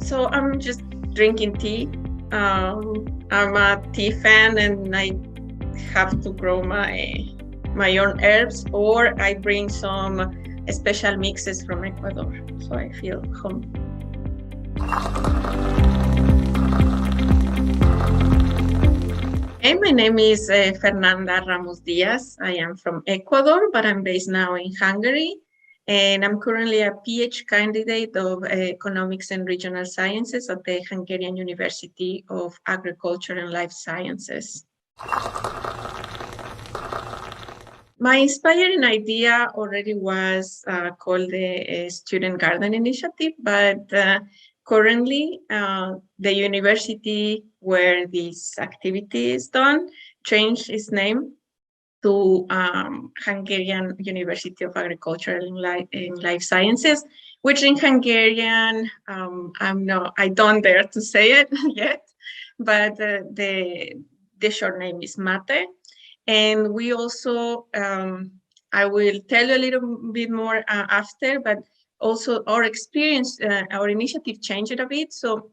So I'm just drinking tea. I'm a tea fan, and I have to grow my own herbs, or I bring some special mixes from Ecuador, so I feel home. Hey, my name is Fernanda Ramos Diaz. I am from Ecuador, but I'm based now in Hungary. And I'm currently a PhD candidate of Economics and Regional Sciences at the Hungarian University of Agriculture and Life Sciences. My inspiring idea already was called the Student Garden Initiative, but currently the university where this activity is done changed its name to Hungarian University of Agriculture and Life Sciences, which in Hungarian, I don't dare to say it yet, but the short name is MATE. And we also, I will tell you a little bit more after, but also our experience, our initiative changed a bit. So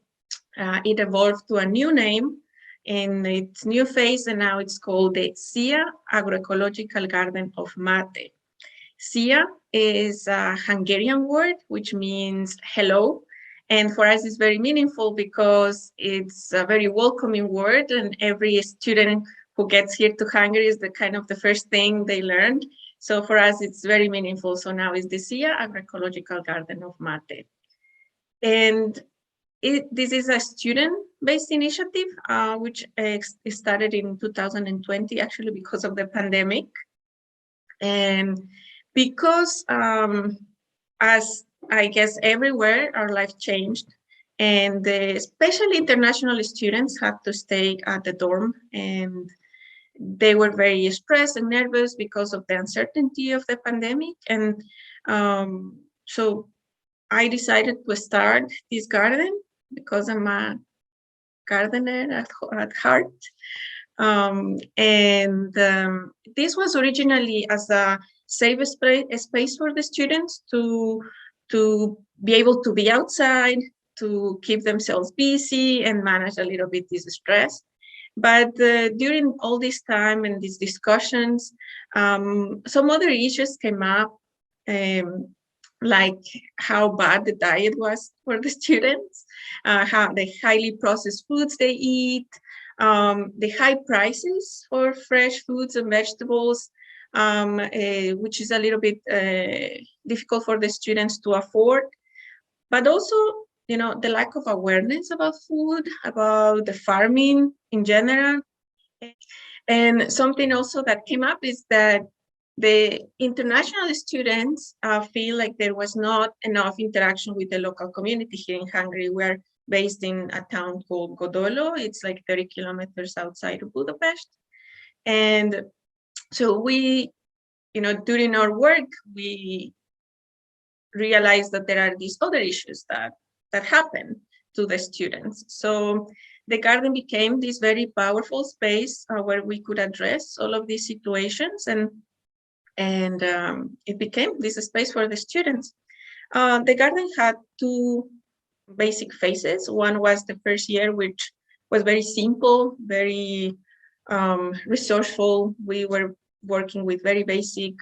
it evolved to a new name in its new phase, and now it's called the SIA Agroecological Garden of Mate. SIA is a Hungarian word, which means hello. And for us, it's very meaningful because it's a very welcoming word, and every student who gets here to Hungary is the first thing they learned. So for us, it's very meaningful. So now it's the SIA Agroecological Garden of Mate. And this is a student-based initiative, which started in 2020, actually because of the pandemic. And because, as I guess everywhere, our life changed, and especially international students had to stay at the dorm, and they were very stressed and nervous because of the uncertainty of the pandemic. And so I decided to start this garden because I'm a gardener at heart. This was originally as a safe space for the students to be able to be outside, to keep themselves busy and manage a little bit this stress. But during all this time and these discussions, some other issues came up, like how bad the diet was for the students, how the highly processed foods they eat, the high prices for fresh foods and vegetables, which is a little bit difficult for the students to afford, but also, the lack of awareness about food, about the farming in general. And something also that came up is that the international students feel like there was not enough interaction with the local community here in Hungary. We're based in a town called Godolo. It's like 30 kilometers outside of Budapest. And so we, during our work, we realized that there are these other issues that happen to the students. So the garden became this very powerful space where we could address all of these situations, and it became this space for the students. The garden had two basic phases. One was the first year, which was very simple, very resourceful. We were working with very basic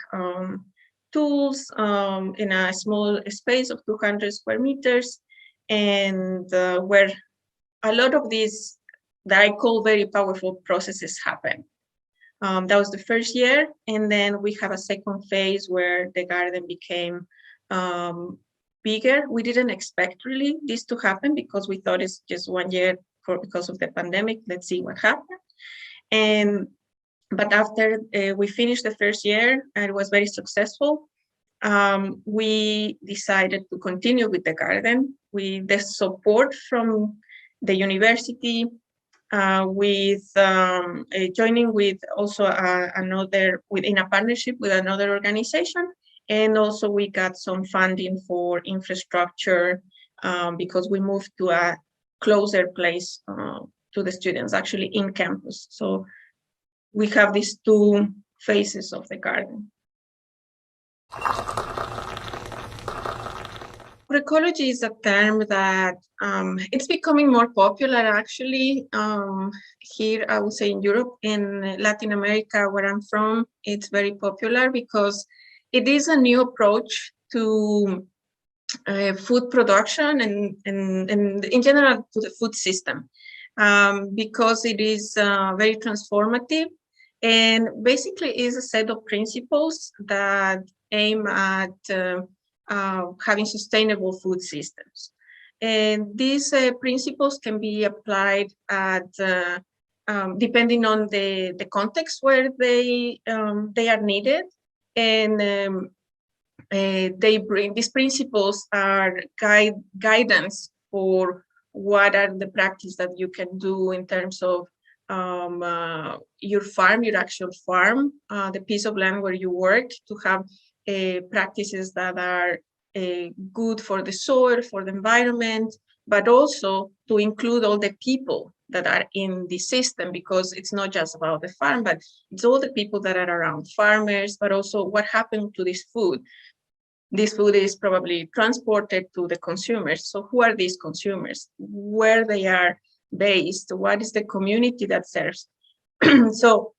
tools in a small space of 200 square meters, and where a lot of these that I call very powerful processes happen. That was the first year, and then we have a second phase where the garden became bigger. We didn't expect really this to happen because we thought it's just 1 year because of the pandemic. Let's see what happened. But after we finished the first year, and it was very successful, we decided to continue with the garden with the support from the university, with joining with also within a partnership with another organization. And also we got some funding for infrastructure because we moved to a closer place to the students, actually in campus. So we have these two phases of the garden. Agroecology is a term that it's becoming more popular actually. Here, I would say in Europe, in Latin America, where I'm from, it's very popular because it is a new approach to food production and in general to the food system, because it is very transformative and basically is a set of principles that aim at having sustainable food systems. And these principles can be applied at depending on the context where they are needed. And they bring, these principles are guidance for what are the practices that you can do in terms of your farm, your actual farm, the piece of land where you work, to have practices that are good for the soil, for the environment, but also to include all the people that are in the system, because it's not just about the farm, but it's all the people that are around farmers, but also what happened to this food. This food is probably transported to the consumers. So who are these consumers? Where they are based? What is the community that serves? So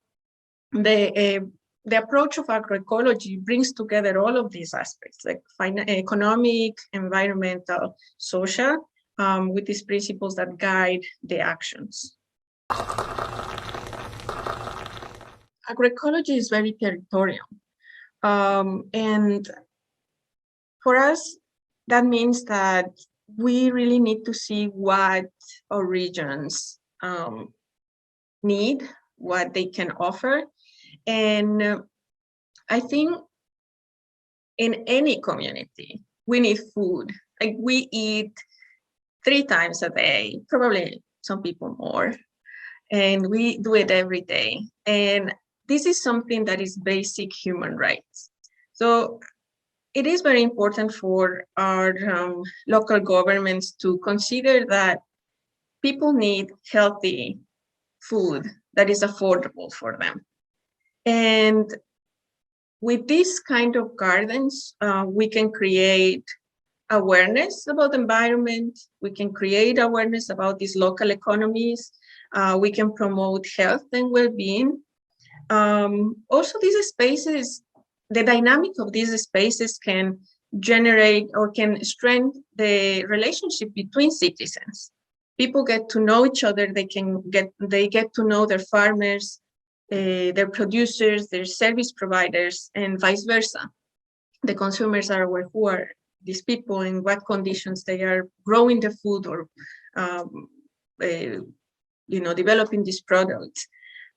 the approach of agroecology brings together all of these aspects, like economic, environmental, social, with these principles that guide the actions. Agroecology is very territorial. And for us, that means that we really need to see what our regions need, what they can offer. And I think in any community, we need food. Like, we eat 3 times a day, probably some people more, and we do it every day. And this is something that is basic human rights. So it is very important for our local governments to consider that people need healthy food that is affordable for them. And with this kind of gardens, we can create awareness about the environment. We can create awareness about these local economies. We can promote health and well-being. Also, these spaces, the dynamic of these spaces can generate or can strengthen the relationship between citizens. People get to know each other. They get to know their farmers, their producers, their service providers, and vice versa. The consumers are aware who are these people, in what conditions they are growing the food or developing these products.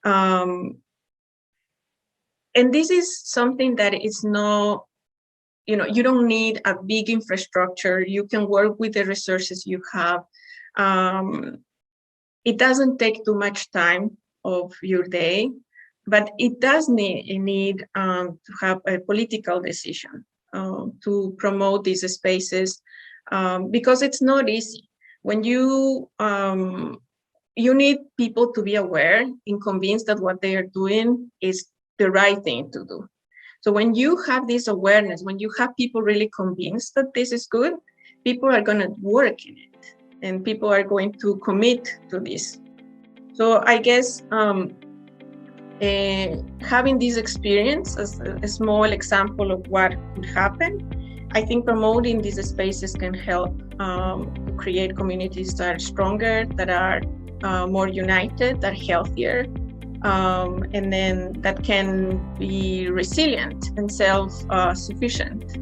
And this is something that is not, you don't need a big infrastructure. You can work with the resources you have. It doesn't take too much time of your day, but it does need to have a political decision to promote these spaces, because it's not easy. When you need people to be aware and convinced that what they are doing is the right thing to do. So when you have this awareness, when you have people really convinced that this is good, people are going to work in it, and people are going to commit to this. So I guess having this experience as a small example of what could happen, I think promoting these spaces can help create communities that are stronger, that are more united, that are healthier, and then that can be resilient and self-sufficient.